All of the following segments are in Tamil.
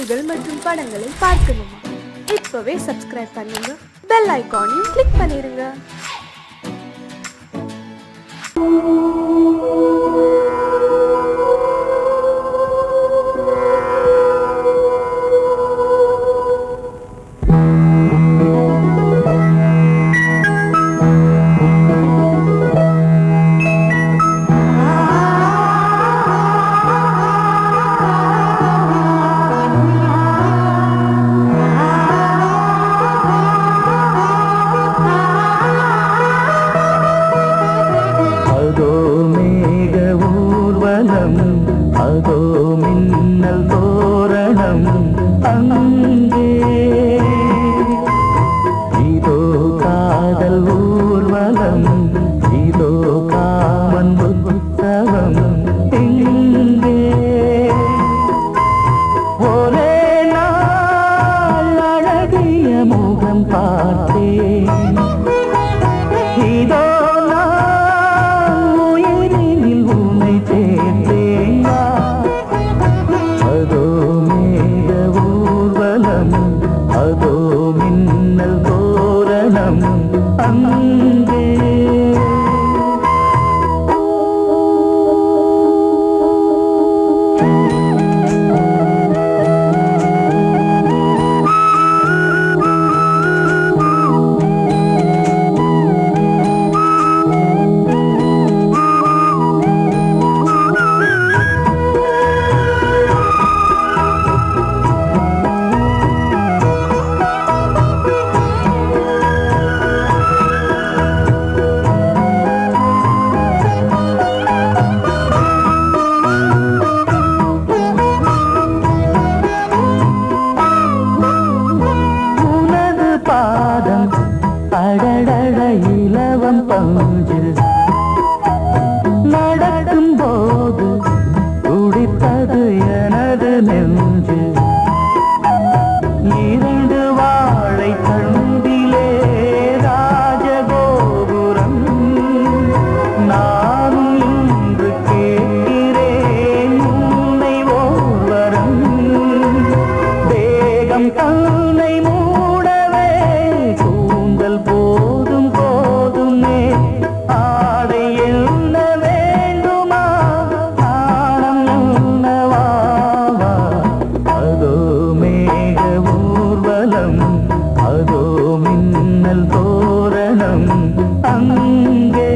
பாடல்கள் மற்றும் படங்களை பார்க்கணுமா? இப்பவே சப்ஸ்கிரைப் பண்ணுங்க, பெல் ஐகானையும் கிளிக் பண்ணிருங்க. அதோ மின்னல் தோரணம் அங்கே, இதோ காதல் ஊர்வலம், இதோ காமன் உற்சவம் இங்கே. ஒரே நாள் அழகிய முகம் பார்த்தேன், இதோ அதோ மின்னல் தோரணம் அங்கே. அடடட இலவம் பஞ்சில் நடக்கும் போது துடித்தது எனது நெஞ்சு. இரண்டு வாழை தண்டிலே ராஜகோபுரம், நானும் இன்று கேட்கிறேன் உன்னை ஓர்வரம். தேகம் தன்னை போதும் போதுமே ஆடை என்ன வேண்டுமா, ஆனம் என்னவாவா. அதோ மேக ஊர்வலம், அதோ மின்னல் தோரணம் அங்கே.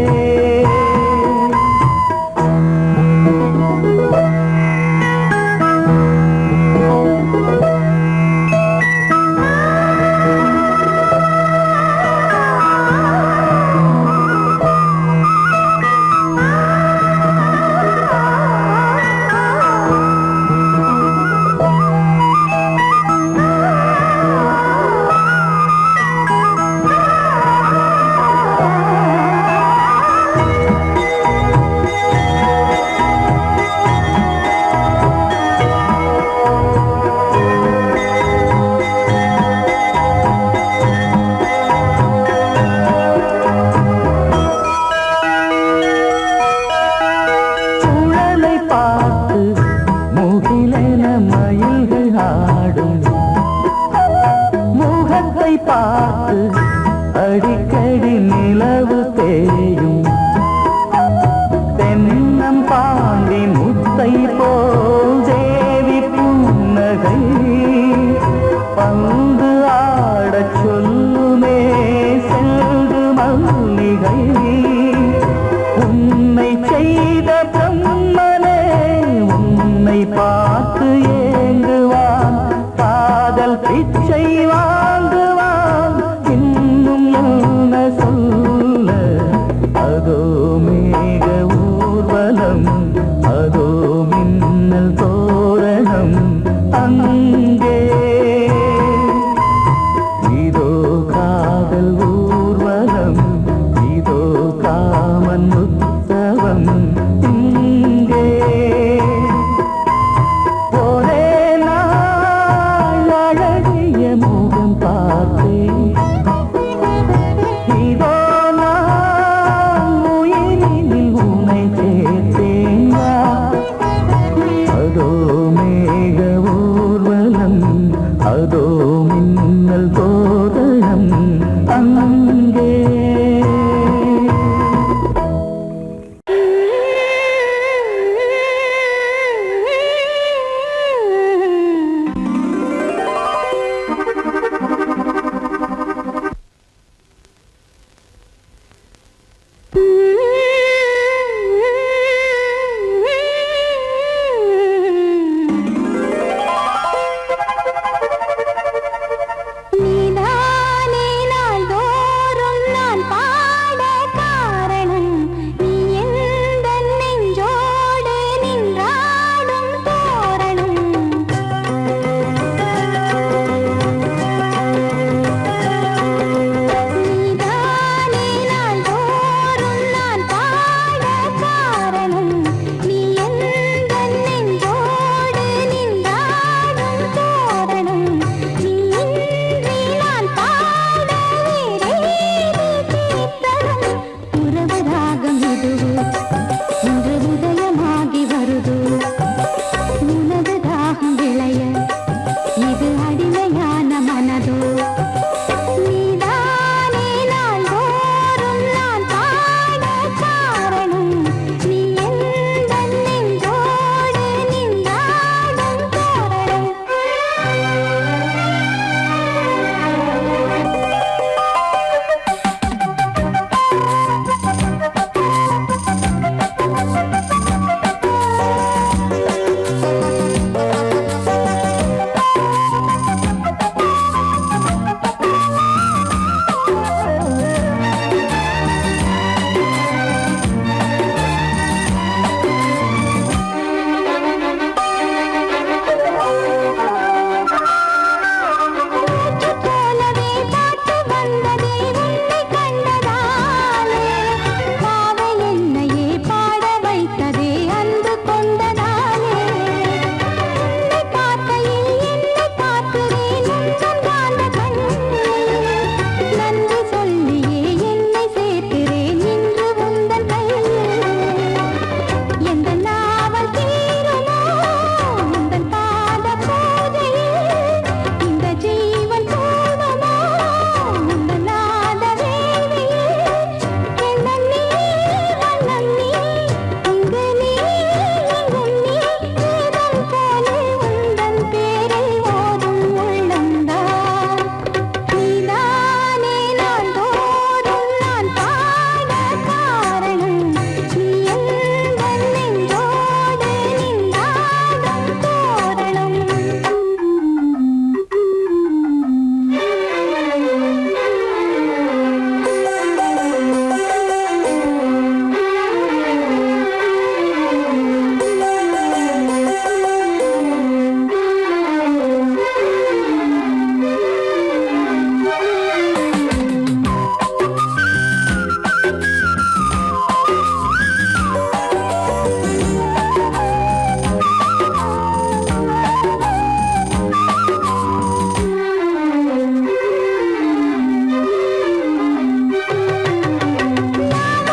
மயில்கள் ஆடும் முகத்தை பார்த்து அடிக்கடி நிலவு தேயும். தென்னம் பாண்டி முத்தை போல் தேவி புன்னகை பந்து ஆடச் சொல்லுமே செல்கு மல்லிகை. உன்னை செய்த பிரம்மனே உன்னை பார்த்து ஏங்குவான், காதல் பிச்சை வாங்குவான், இன்னும் என்ன சொல்ல. அதோ மேக ஊர்வலம், அதோ மின்னல் தோரணம் அங்கே. இதோ காதல் ஊர்வலம், இதோ காமன் உற்சவம் இங்கே. ஒரே நாள் அழகிய முகம் பார்த்தேன், இதோ நான் உயிரினில் உன்னை சேர்த்தேன். அதோ மேக ஊர்வலம், விளைய இது அடிமையான மனதோ நீதானே நாள்தோறும் நான் பாட காரணம் நீ எந்தன் நெஞ்சோடு நின்றாடும் தோரணம் போலவே பாட்டு வந்ததே உன்னை கண்டதாலே பாவை என்னையே பாட வைத்ததே அன்பு கொண்டதாலே உன்னை பார்க்கையில் என்னை பார்க்கிறேன் உந்தன் காந்த கண்ணில் நன்றி சொல்லியே என்னை சேர்க்கிறேன் இன்று உந்தன் கையில் எந்த நாவல் தீருமோ உந்தன் பாத பூஜையில் இந்த ஜீவன் போதுமோ உந்தன் நாத வேள்வியில் எண்ணம் நீ வண்ணம் நீ இங்கு நீ எங்கும் நீ வேதம் போலே உந்தன் பேரை ஓதும் உள்ளம்தான் நீதானே நாள்தோறும் நான் பாட காரணம் நீ எந்தன் நெஞ்சோடு நின்றாடும் தோரணம்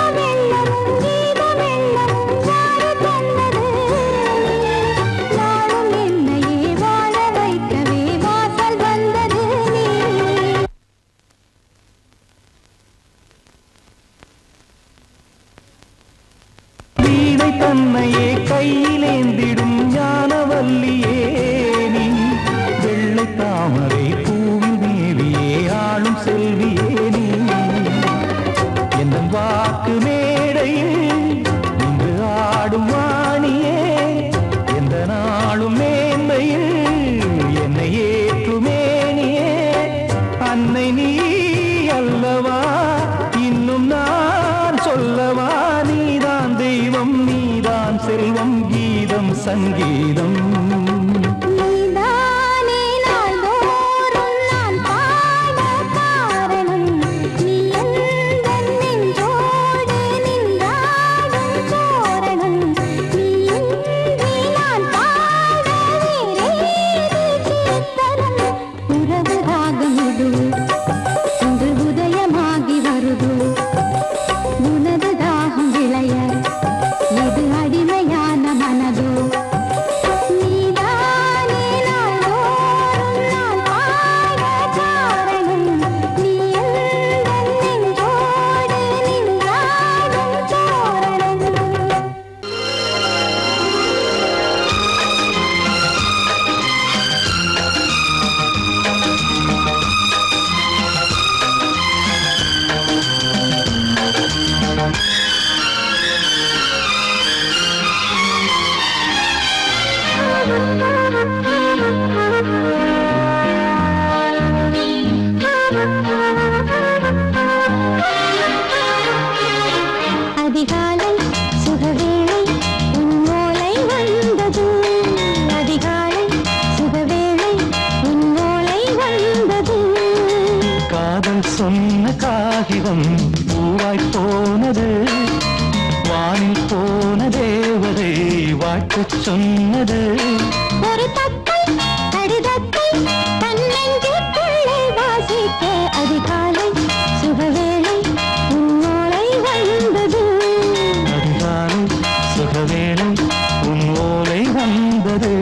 வெள்ளமும் கீத வெள்ளமும் யாரு தந்தது நாளும் என்னையே வாழ வைக்கவே வாசல் வந்தது நீ வீணை தன்னையே கையிலேந்திடும் ஞானவல்லியே நீ வெள்ளை தாமரை பூவில் மேவியே ஆளும் செல்வியே நீ என் வாக்கு மேடையில் இன்று ஆடும் வாணியே எந்த நாளும் மேன்மையில் என்னை ஏற்றுமேனியே அன்னை நீ அல்லவா இன்னும் நான் சொல்லவா நீதான் தெய்வம் நீதான் செல்வம் கீதம் சங்கீதம் நீதானே நாள்தோறும் நான் பாட காரணம் நீ எந்தன் நெஞ்சோடு நின்றாடும் தோரணம் நீ இன்றி நான் பாட வேறேது கீர்த்தனம் உறவு ராகம் இது இன்று உதயமாகி வருது உனது தாகம் விளைய இது அடிமையான மனதோ நீதானே நாள்தோறும் நான் பாட காரணம் நீ எந்தன் நெஞ்சோடு நின்றாடும் தோரணம் அதிகாலை சுகவேளை உன் ஓலை வந்தது அதிகாலை சுகவேளை உன் ஓலை வந்தது காதல் சொன்ன காகிதம் பூவாய் போனது வானில் போன தேவதை வாழ்த்துச் சொன்னது ஒரு தத்தை கடிதத்தை தன்னெஞ்சுக்குள்ளே வாசிக்க அதிகாலை சுகவேளை உன் ஓலை வந்தது அதிகாலை சுகவேளை உன் ஓலை வந்தது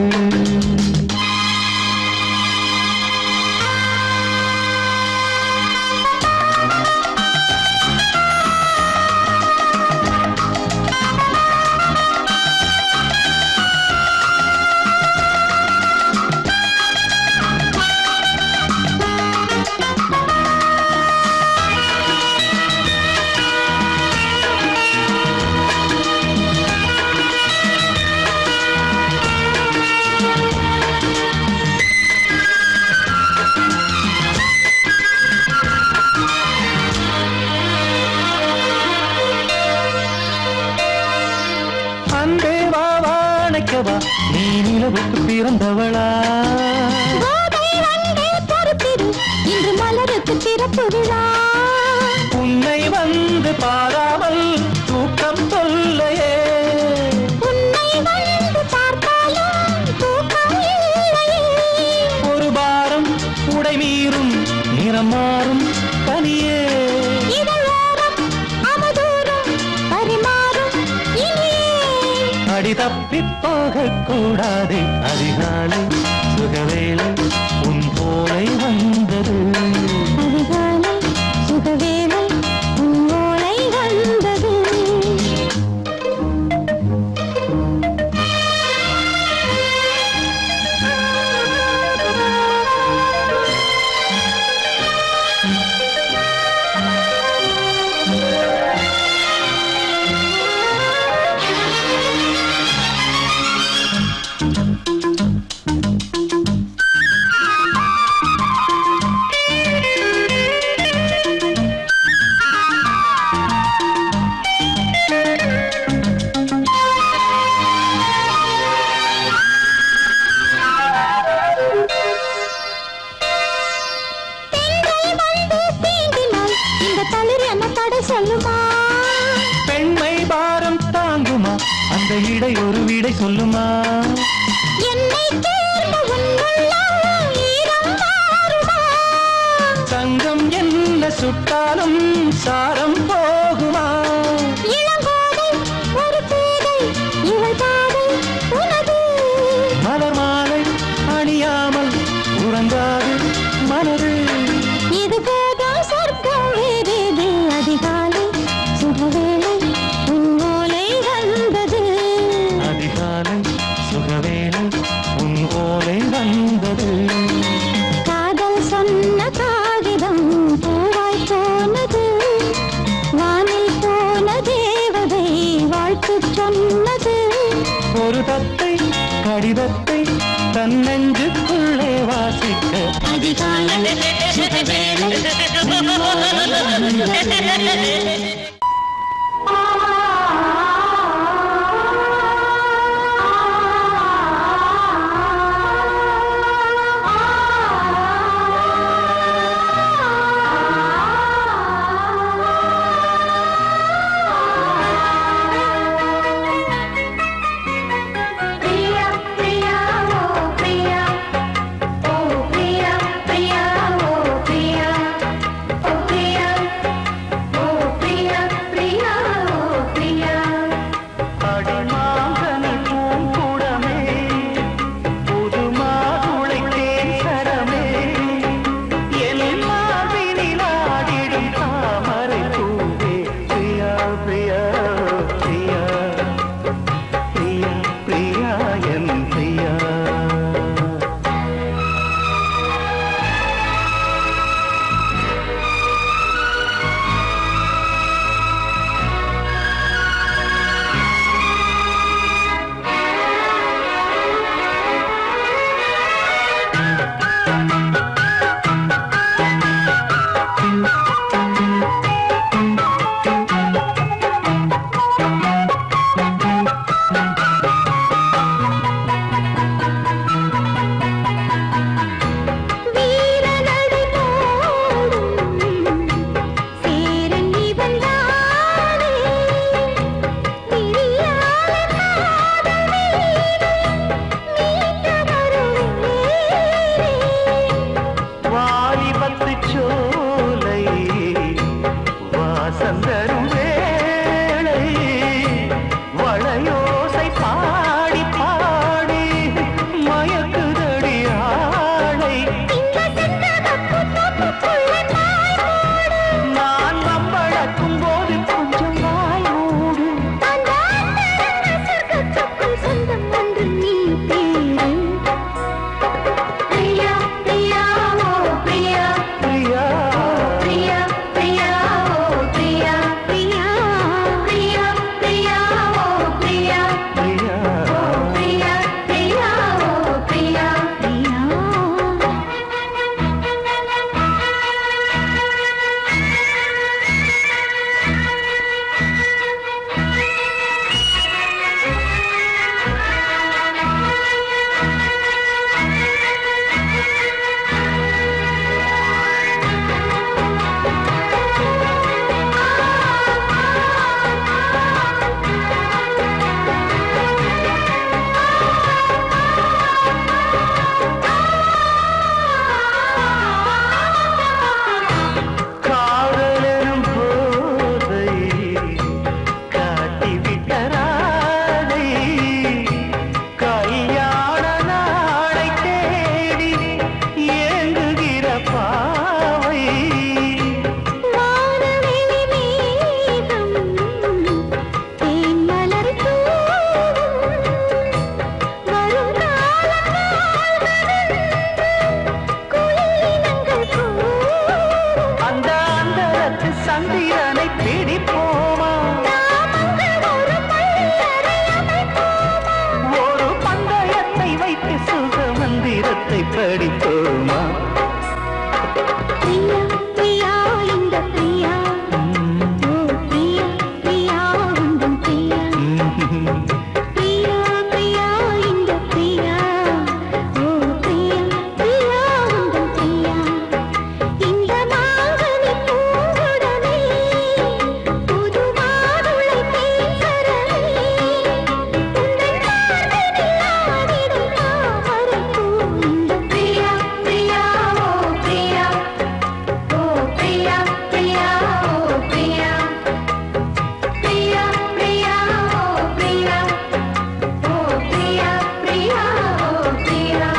மனம் மாறும் தனியே இதழோரம் அவதூறும் பரிமாறும் இனியே அடி தப்பிப் போகக் கூடாது அதிகாலை சுகவேளை உன் போலை வந்தது அதிகாலை சுகவேளை உன் ஓலை வந்தது சொல்லுமா பெண்மை பாரம் தாங்குமா அந்த இடை ஒரு விடை சொல்லுமா என்னை தேர்ந்த உன்னுள்ளம் ஈரம் மாறுமா சங்கம் என்ன சுட்டாலும் சாரம் போகுமா இளங்கோதை ஒரு பேதை இவள் பாதை உனது மலர் மாலை அணியாமல் உறங்காது மனது இது போதும் சொர்க்கம் வேறேது அதிகாலை சுகவேளை உன் ஓலை வந்தது அதிகாலை சுகவேளை உன் ஓலை வந்தது காதல் சொன்ன காகிதம் பூவாய் போனது வானில் போன தேவதை வாழ்த்து சொன்னது ஒரு தத்தை கடிதத்தை தன் நெஞ்சுக்குள்ளே வாசிக்க அதிகாலை சுகவேளை உன் ஓலை வந்தது Priya, போமா பிரியா பிரியா இந்த பிரியா ஓ பிரியா பிரியா உந்தன் பிரியா பிரியா பிரியா இந்த பிரியா ஓ பிரியா பிரியா உந்தன் பிரியா இந்த மாங்கனி பூங்குடமே புது மாதுளை தேசரமே உந்தன் மார்பினில் ஆடிடும் தாமரைப்பூ இந்த பிரியா பிரியா ஓ பிரியா ஓ பிரியா பிரியா ஓ பிரியா பிரியா பிரியா ஓ பிரியா ஓ பிரியா பிரியா ஓ பிரியா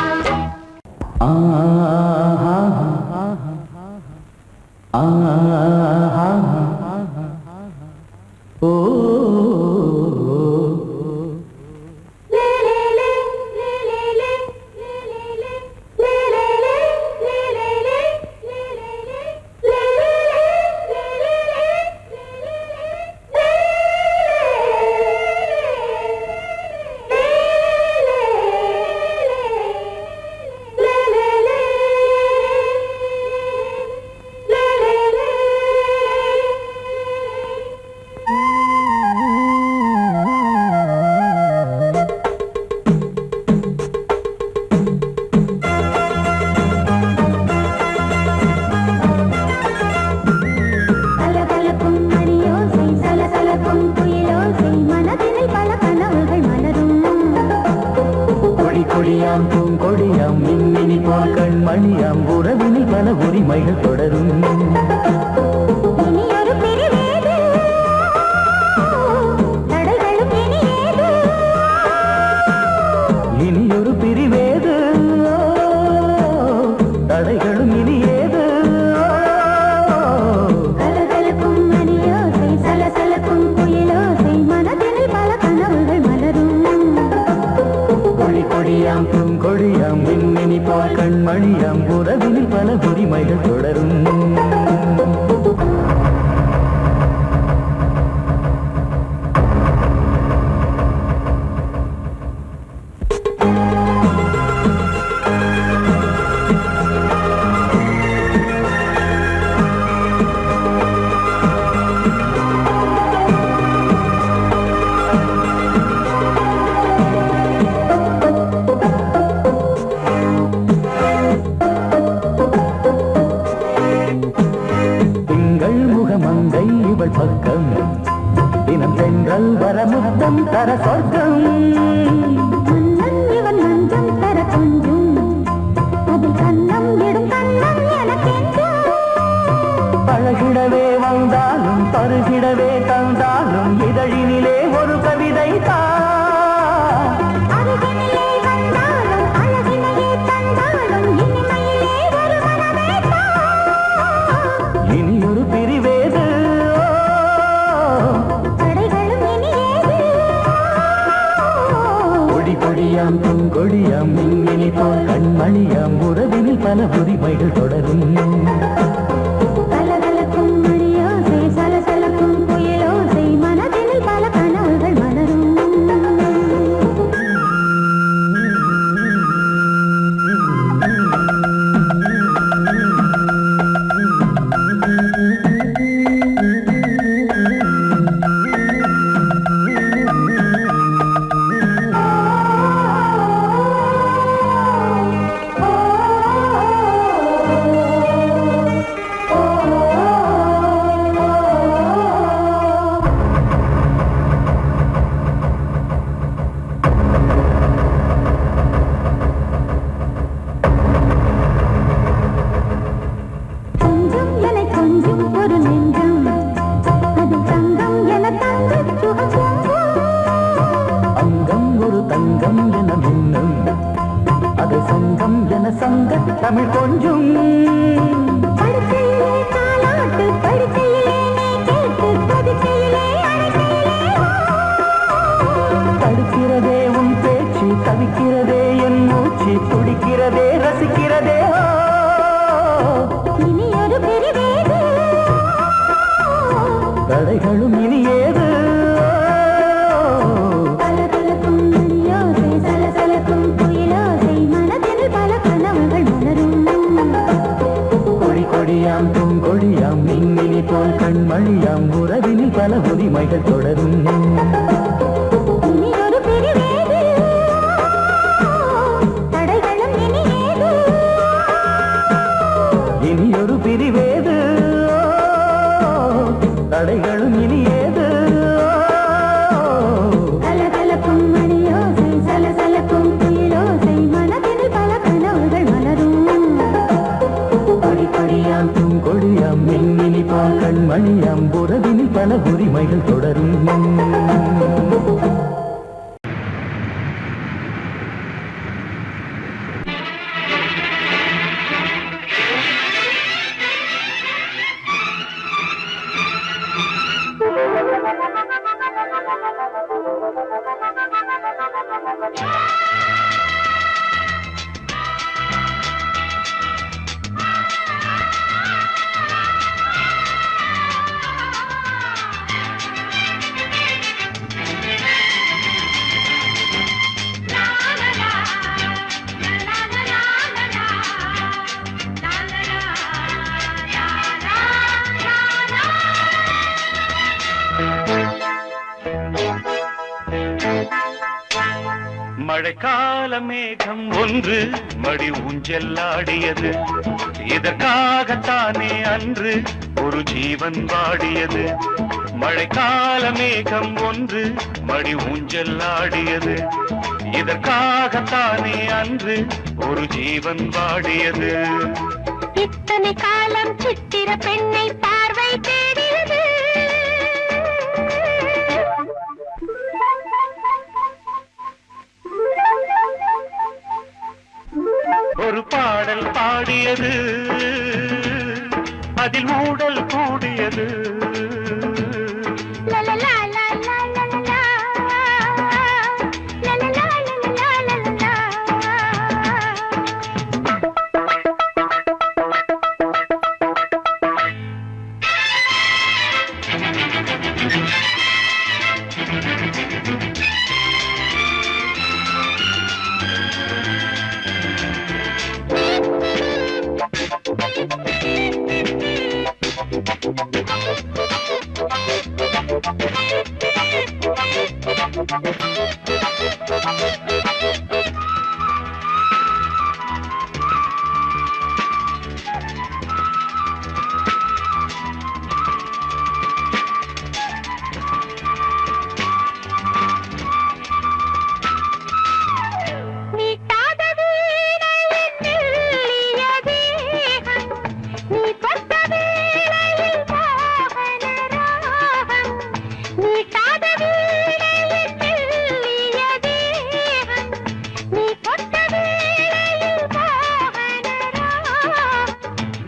சலசலக்கும் மணியோசை சலசலக்கும் குயிலோசை மனதினில் பல கனவுகள் மலரும் கொடி கொடியாம் பூங்கொடியாம் மின்மினி போல் கண்மணியாம் உறவினில் பல உரிமைகள் தொடரும் இனி ஒரு பிரிவேது தடைகளும் இனி ஏது இனியொரு பிரிவேது தடைகளும் இனி ஏது சலசலக்கும் மணியோசை சலசலக்கும் குயிலோசை மனதினில் பல கனவுகள் மலரும் கொடி கொடியாம் பூங்கொடியாம் மின்மினி போல் கண்மணியாம் உறவினில் பல உரிமைகள் தொடரும் திங்கள் முகமங்கை இவள் பக்கம் தினம் தென்றல் வர முத்தம் தர சொர்க்கம் மன்னன் இவன் மஞ்சம் தர கொஞ்சும் அதில் கண்ணம் இடும் கண்ணம் எனக்கென்றும் பழகிடவே வந்தாலும் பருகிடவே தந்தாலும் இதழினிலே ஒரு கவிதை தான் அருகினிலே வந்தாலும் அழகினையே தந்தாலும் இனிமையிலே ஒரு மனமே இனியொரு பிரிவேது தடைகளும் இனி ஏது கொடி கொடியாம் பூங்கொடியாம் மின்மினி போல் கண்மணியாம் உறவினில் பல உரிமைகள் தொடரும் சலசலக்கும் மணியோசை சலசலக்கும் குயிலோசை மனதினில் பல கனவுகள் மலரும் கொஞ்சம் என கொஞ்சம் ஒரு நெஞ்சம் அது தங்கம் என தங்க சுகம் அங்கம் ஒரு தங்கம் என மின்னும் அது சங்கம் என சங்க தமிழ் கொஞ்சம் படுக்கையிலே தாலாட்டு படுக்கையிலே நீ கேட்டு படுக்கையிலே அழைக்கையிலே தடுக்கிறதே உன் பேச்சு தவிக்கிறதே என் மூச்சு துடிக்கிறதே ரசிக்கிறதே இனி ஒரு பிரிவேது தடைகளும் இனி ஏது சலசலக்கும் மணியோசை சலசலக்கும் குயிலோசை மனதில் பல கனவுகள் மலரும் கொடியாம் பூங்கொடியாம் மின்மினி போல் கண்மணியாம் உறவினில் பல உரிமைகள் தொடரும் இனி ஒரு பிரிவேது தடைகளும் இனி ஏது இனி ஒரு பிரிவேது தடைகளும் இனி ஏது கலகலக்கும் மணியோசை சலசலக்கும் குயிலோசை மனதில் பல கனவுகள் மலரும் கொடியாம் பூங்கொடியாம் மின்மினி போல் கண்மணியாம் உறவினில் பல உரிமைகள் தொடரும் மழைக்கால மேகம் ஒன்று மடி ஊஞ்செல்லாடியது இதற்காகத்தானே அன்று ஒரு ஜீவன் வாடியது மழைக்கால மேகம் ஒன்று மடி ஊஞ்செல்லாடியது இதற்காகத்தானே அன்று ஒரு ஜீவன் வாடியது இத்தனை காலம் சித்திர பெண்ணை பார்வை தேடியது ஒரு பாடல் பாடியது அதில் மூடல் கூடியது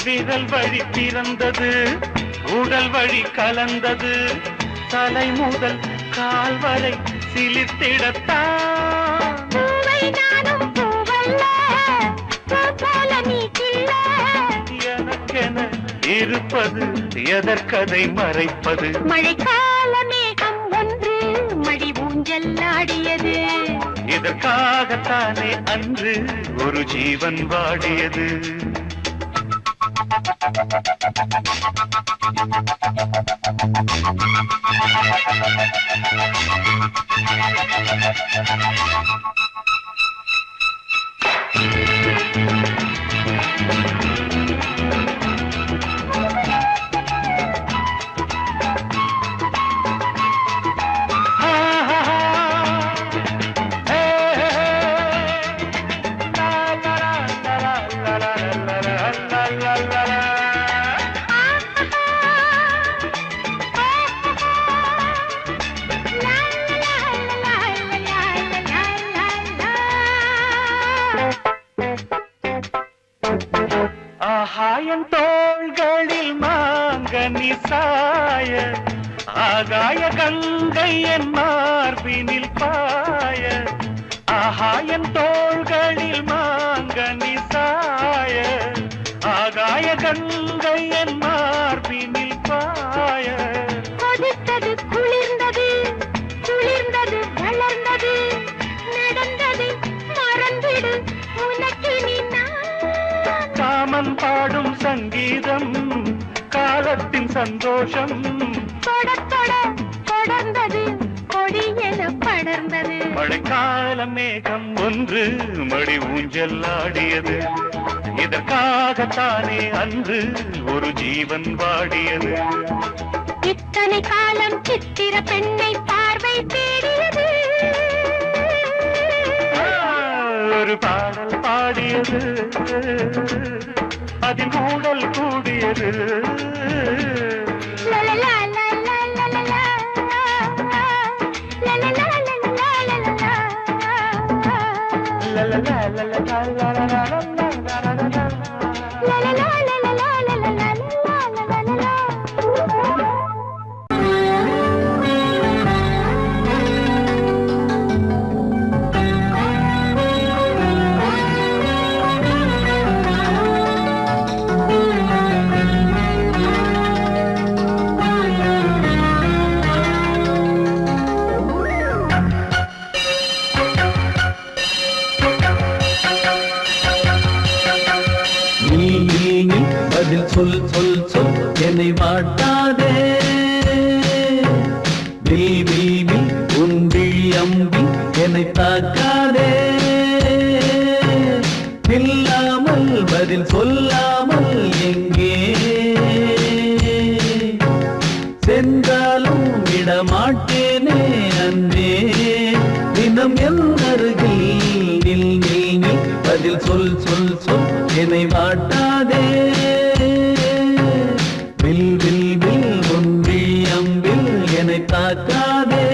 விரல் வழி பிறந்தது உடல் வழி கலந்தது தலை முதல் கால் வரை சிலிர்த்திடத்தான் எனக்கென இருப்பது எதற்கதை மறைப்பது மழைக்கால மேகம் ஒன்று மடி ஊஞ்செல்லாடியது இதற்காகத்தானே அன்று ஒரு ஜீவன் வாடியது ஆகாயம் தோள்களில் மாங்கனி சாய ஆகாய கங்கை என் மார்பினில் பாய ஆகாயம் தோள்களில் மாங்கனி சாய ஆகாய கங்கை என் மார்பினில் பாய கொதித்தது குளிர்ந்தது குளிர்ந்தது வளர்ந்தது நடந்தது மறந்திடு உனக்கு நீ காமன் பாடும் சங்கீதம் காலத்தின் சந்தோஷம் தொட தொட தொடர்ந்தது கொடி என படர்ந்தது மழைக்கால மேகம் ஒன்று மடி ஊஞ்சல் ஆடியது இதற்காகத்தானே அன்று ஒரு ஜீவன் வாடியது இத்தனை காலம் சித்திர பெண்ணை பார்வை தேடியது ஒரு பாடல் பாடியது அதில் கூடல் கூடியது லலலா லலலா லலலா லலலா லலலா லலலா பதில் சொல் சொல் சொல் என்னை வாட்டாதே வில் வில் வில் உன் விழி அம்பி என்னை தாக்காதே இல்லாமல் பதில் சொல்லாமல் எங்கே சென்றாலும் விடமாட்டேனே அன்பே தினம் என் அருகில் நில் நில் நில் பதில் சொல் சொல் சொல் என்னை வாட்டாதே வில் வில் வில் உன் விழி அம்பில் என்னை தாக்காதே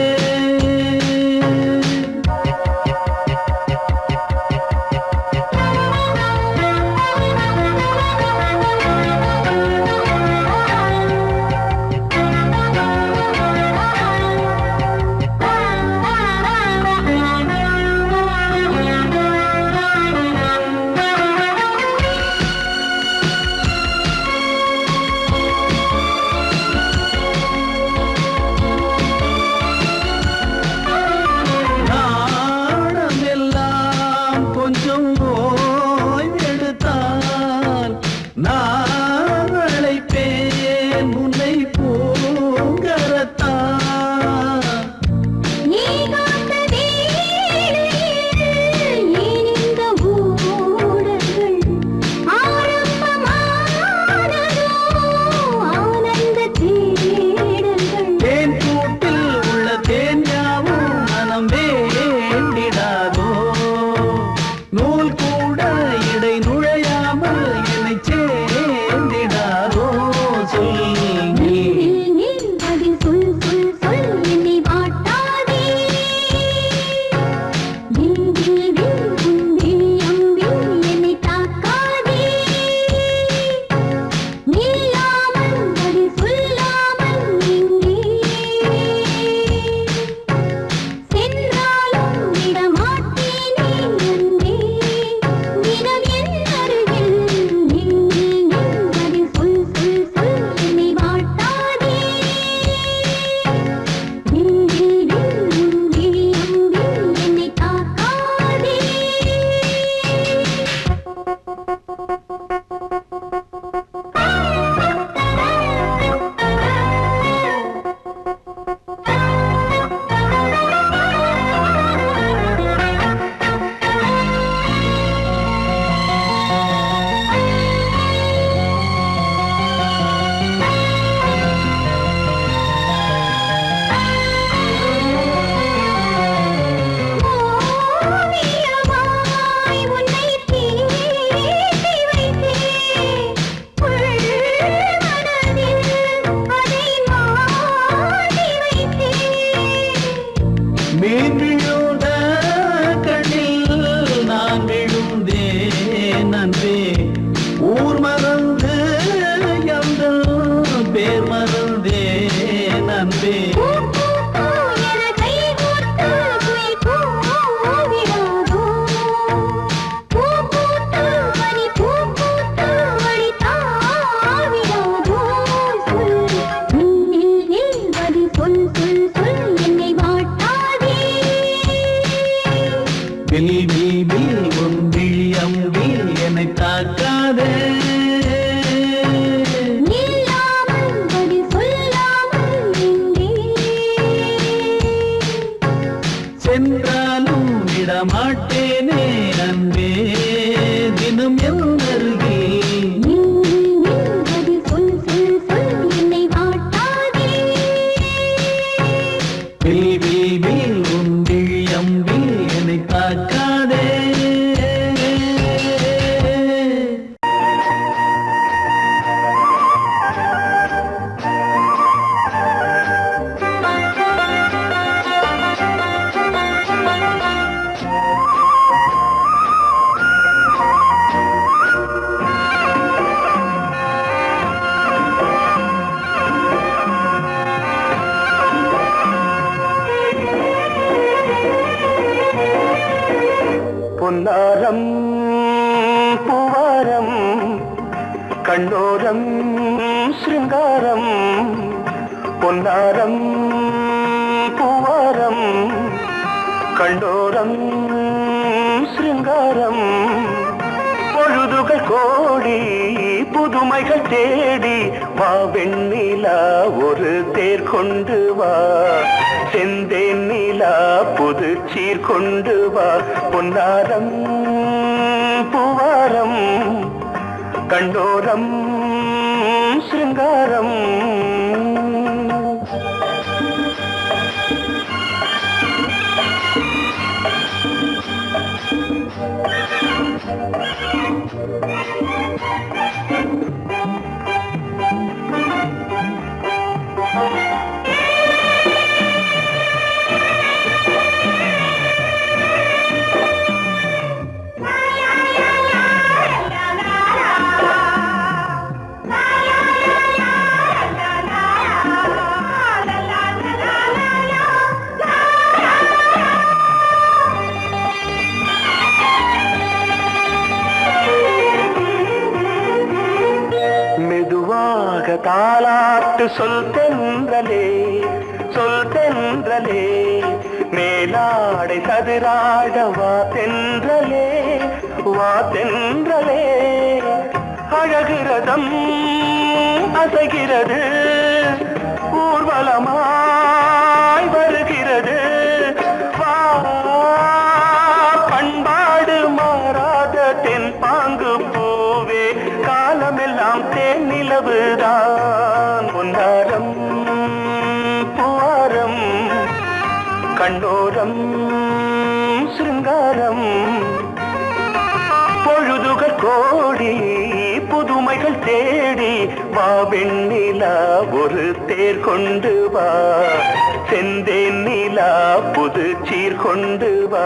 கண்ணோரம் சிருங்காரம் பொன்னாரம் பூவாரம் கண்ணோரம் சிருங்காரம் பொழுதுகள் கோடி புதுமைகள் தேடி வா வெண்ணிலா ஒரு தேர் கொண்டு வா செந்தேன் நிலா புது சீர் கொண்டு வா பொன்னாரம் பூவாரம் கண்டோரம் சிருங்காரம் தாலாட்டு சொல் தென்றலே மேலாடை சதுராட வா தென்றலே அழகிறதம் அசைகிறது ஊர்வலமாய் வருகிறது வா பண்பாடு மாறாத தென் பாங்கு பூவே காலமெல்லாம் தேன் நிலவுதான் பொன்னாரம் பூவாரம் கண்ணோரம் சிருங்காரம் பொழுதுகள் கோடி புதுமைகள் தேடி வா வெண்ணிலா ஒரு தேர் கொண்டு வா செந்தேன் நிலா புது சீர் கொண்டு வா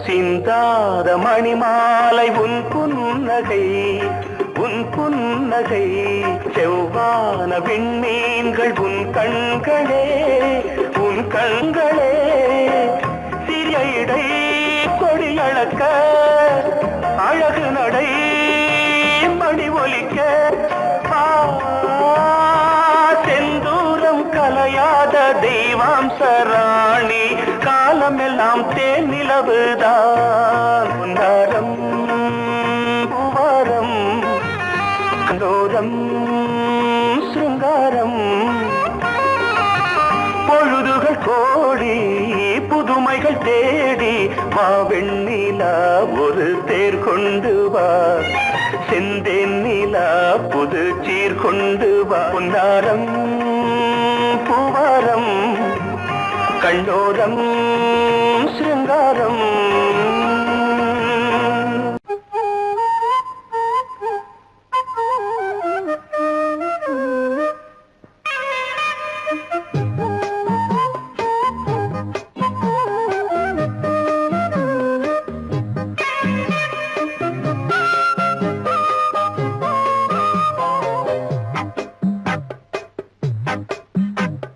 சிந்தாத மணிமாலை உன் புன்னகை செவ்வான விண்மீன்கள் உன் கண்களே சிறிய இடை கொடியளக்க அழகு நடை மணி ஒலிக்க செந்தூரம் கலையாத தெய்வாம்சராணி காலமெல்லாம் தேன் நிலவுதான் பொன்னாரம் பூவாரம் கண்டோரம் சிருங்காரம் பொழுதுகள் கோடி புதுமைகள் தேடி வா வெண்ணிலா ஒரு தேர் கொண்டு வா செந்தேன் நிலா புது சீர் கொண்டு வா பொன்னாரம் பூவாரம் கண்டோரம் சிருங்காரம்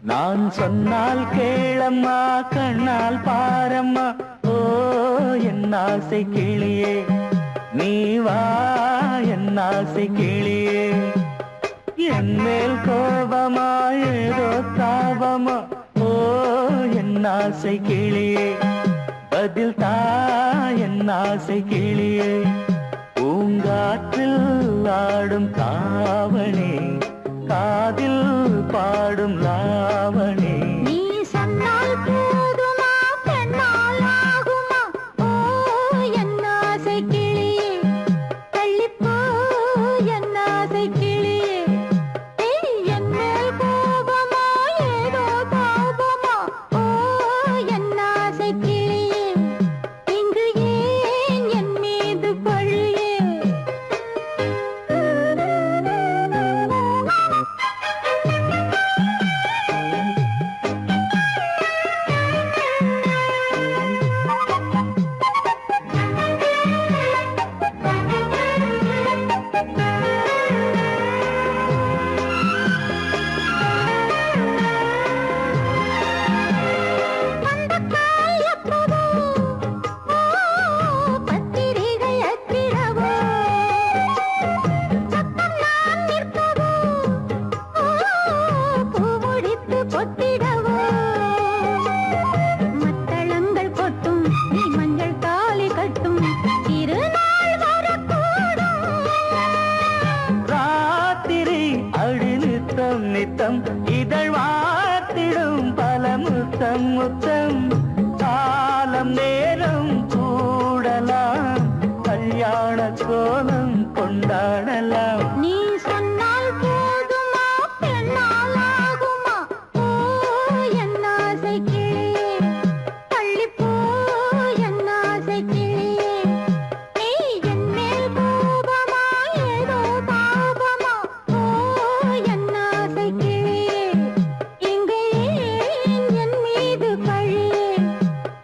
நான் சொன்னால் கேளம்மா கண்ணால் பாரம்மா ஓ என் ஆசை கிளியே நீ வா என் ஆசை கிளியே என் மேல் கோபமா ஏதோ தாபமா ஓ என் ஆசை கிளியே பதில் தா என் ஆசை கிளியே பூங்காற்றில் ஆடும் தாவணி காதில் பாடும் லாவணி நீ சொன்னால் போதுமா பெண்ணால் ஆகுமா ஓ என் ஆசை கிளியே தள்ளிப்போ என் ஆசை கிளியே என் மேல் நித்தம் நித்தம் இதழ் வாத்திடும் பல முத்தம் முத்தம் காலம் நேரம் கூடலாம் கல்யாண கோலம் கொண்டாடலாம் நீ சொன்னால் போதுமா பெண்ணால் ஆகுமா ஓ என் ஆசை கிளியே தள்ளிப்போ என் ஆசை கிளியே நீ என் மேல் கோபமா ஏதோ பாவமா ஓ என் ஆசை கிளியே இங்கே ஏன் என் மீது பழியே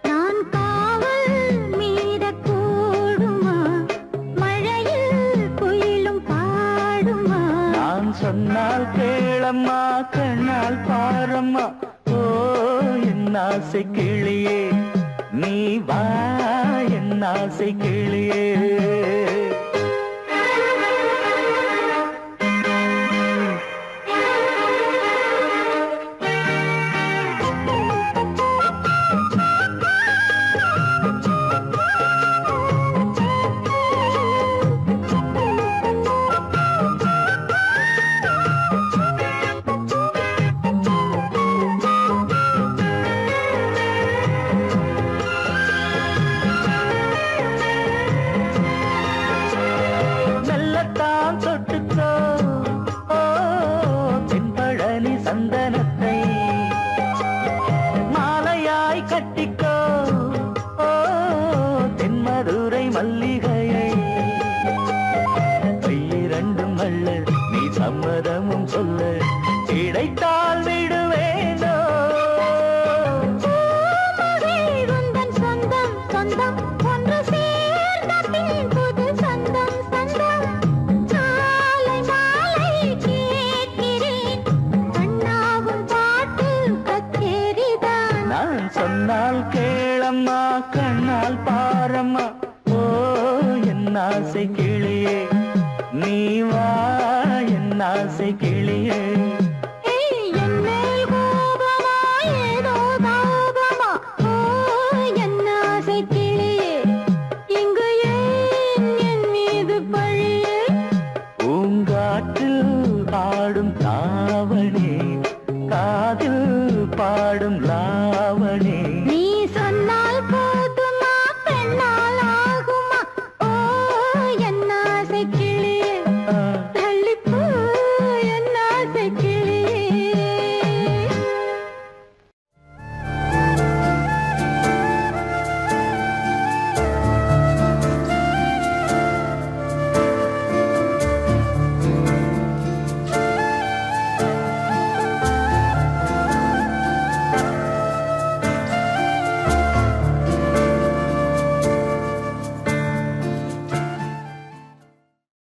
நான் காவல் மீறக்கூடுமா மழையில் குயிலும் பாடுமா நான் சொன்னால் கேளம்மா கண்ணால் பாரம்மா ஓ என் ஆசை கிளியே நீ வா என் ஆசை கிளியே மெல்லத்தான் தொட்டுக்கோ ஓ தென்பழனி சந்தனத்தை மாலையாய் கட்டிக்கோ ஓ தென்மதுரை மல்லிகையை கையிரண்டும் அள்ள நீ சம்மதமும் சொல்ல கிடைத்தால் விடுவேனோ உந்தன் சொந்தம் சொந்தம் ஒன்று சேர்ந்த பின் புது சொந்தம் சொந்தம் மாலை மாலை கேட்கிறேன் அண்ணாவும் பாட்டு கச்சேரிதான் நான் சொன்னால் கேளம்மா கண்ணால் பாரம்மா ஓ என் ஆசை கிளியே நீ வா என் ஆசை கிளியே ஏய், என் மேல் கோபமா ஏதோ தாபமா ஓ என் ஆசை கிளியே இங்கு ஏன் என் மீது பழியே பூங்காற்றில் ஆடும் தாவணி காதில் பாடும் லாவணி